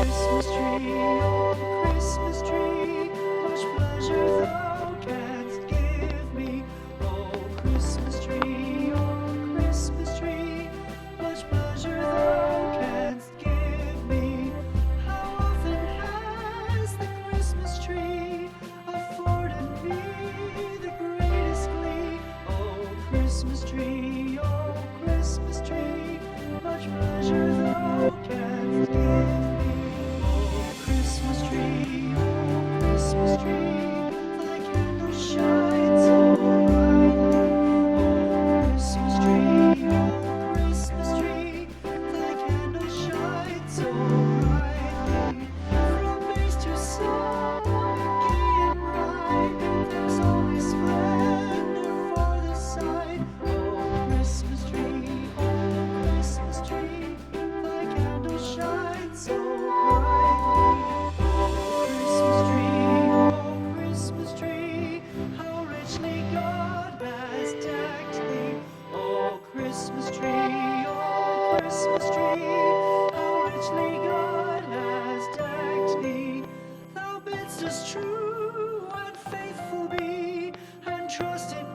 Christmas tree, oh Christmas tree, much pleasure thou canst give me. Oh Christmas tree, much pleasure thou canst give me. How often has the Christmas tree afforded me the greatest glee? Oh Christmas tree, much pleasure thou canst give me. Oh Christmas tree, thy candle shines so brightly. Oh Christmas tree, thy candle shines so brightly. From base to side, gay and bright, there's always splendor for the sight. Oh Christmas tree, thy candle shines so brightly. Oh Christmas tree, how richly God has decked thee. Oh Christmas tree, how richly God has decked thee. Thou bidst us true and faithful be, and trust in